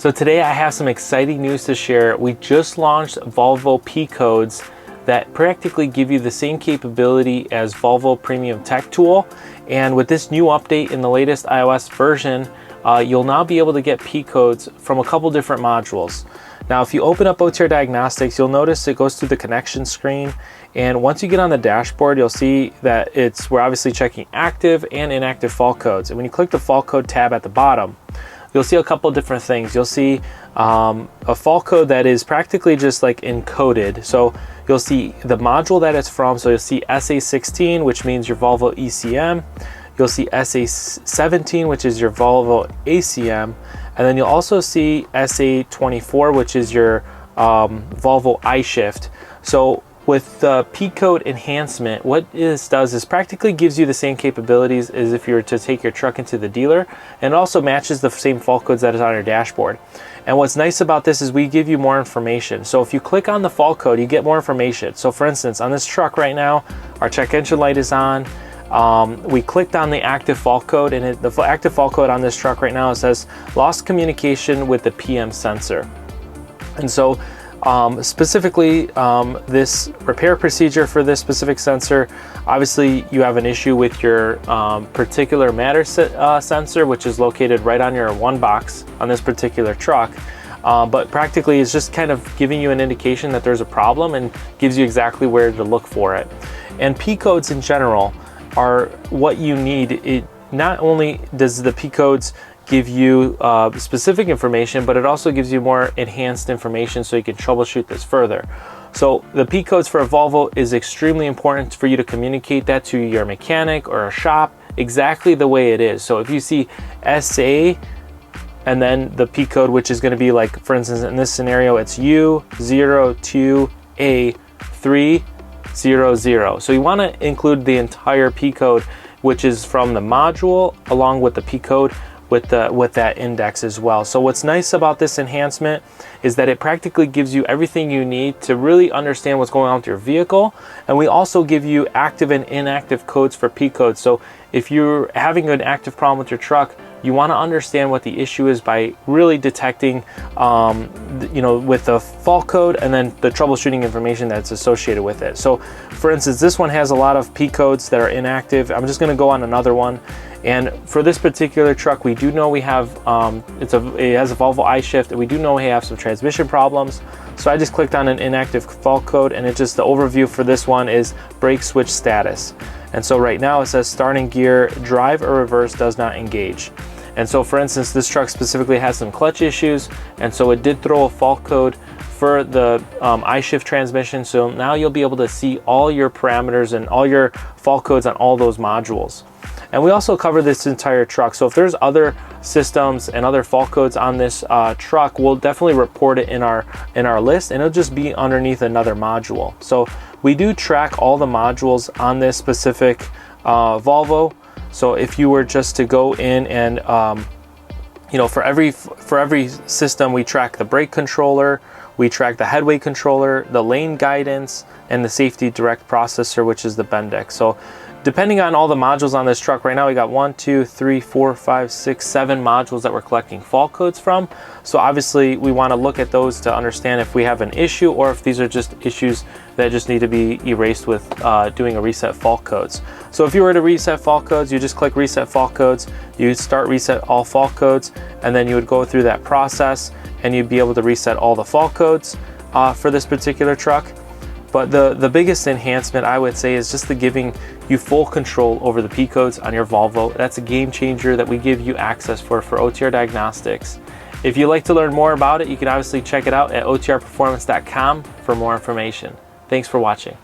So today I have some exciting news to share. We just launched Volvo P-codes that practically give you the same capability as Volvo Premium Tech Tool. And with this new update in the latest iOS version, you'll now be able to get P-codes from a couple different modules. Now, if you open up OTR Diagnostics, you'll notice it goes through the connection screen. And once you get on the dashboard, you'll see that we're obviously checking active and inactive fault codes. And when you click the fault code tab at the bottom, you'll see a couple different things. You'll see a fault code that is practically just like encoded. So you'll see the module that it's from. So you'll see SA16, which means your Volvo ECM. You'll see SA17, which is your Volvo ACM. And then you'll also see SA24, which is your Volvo iShift. So with the P-code enhancement, what this does is practically gives you the same capabilities as if you were to take your truck into the dealer, and also matches the same fault codes that is on your dashboard. And what's nice about this is we give you more information. So if you click on the fault code, you get more information. So for instance, on this truck right now, our check engine light is on. We clicked on the active fault code, and the active fault code on this truck right now, it says lost communication with the PM sensor. And so specifically, this repair procedure for this specific sensor, obviously you have an issue with your particular matter sensor, which is located right on your one box on this particular truck. But practically it's just kind of giving you an indication that there's a problem and gives you exactly where to look for it. And P-codes in general are what you need. Not only does the P-codes give you specific information, but it also gives you more enhanced information so you can troubleshoot this further. So the P-codes for a Volvo is extremely important for you to communicate that to your mechanic or a shop exactly the way it is. So if you see SA and then the P-code, which is going to be like, for instance, in this scenario, it's U02A300. So you want to include the entire P-code, which is from the module along with the P-code with that index as well. So what's nice about this enhancement is that it practically gives you everything you need to really understand what's going on with your vehicle. And we also give you active and inactive codes for P-codes. So if you're having an active problem with your truck, you want to understand what the issue is by really detecting, with the fault code and then the troubleshooting information that's associated with it. So for instance, this one has a lot of P-codes that are inactive. I'm just going to go on another one. And for this particular truck, we do know we have, it has a Volvo iShift, and we do know we have some transmission problems. So I just clicked on an inactive fault code, and the overview for this one is brake switch status. And so right now it says starting gear, drive or reverse does not engage. And so for instance, this truck specifically has some clutch issues, and so it did throw a fault code for the iShift transmission. So now you'll be able to see all your parameters and all your fault codes on all those modules. And we also cover this entire truck. So if there's other systems and other fault codes on this truck, we'll definitely report it in our list, and it'll just be underneath another module. So we do track all the modules on this specific Volvo. So if you were just to go in and for every system, we track the brake controller, we track the headway controller, the lane guidance, and the safety direct processor, which is the Bendix. So depending on all the modules on this truck, right now we got 7 modules that we're collecting fault codes from. So obviously we want to look at those to understand if we have an issue or if these are just issues that just need to be erased with doing a reset fault codes. So if you were to reset fault codes, you just click reset fault codes, you start reset all fault codes, and then you would go through that process and you'd be able to reset all the fault codes for this particular truck. But the biggest enhancement, I would say, is just the giving you full control over the P-codes on your Volvo. That's a game changer that we give you access for OTR Diagnostics. If you'd like to learn more about it, you can obviously check it out at otrperformance.com for more information. Thanks for watching.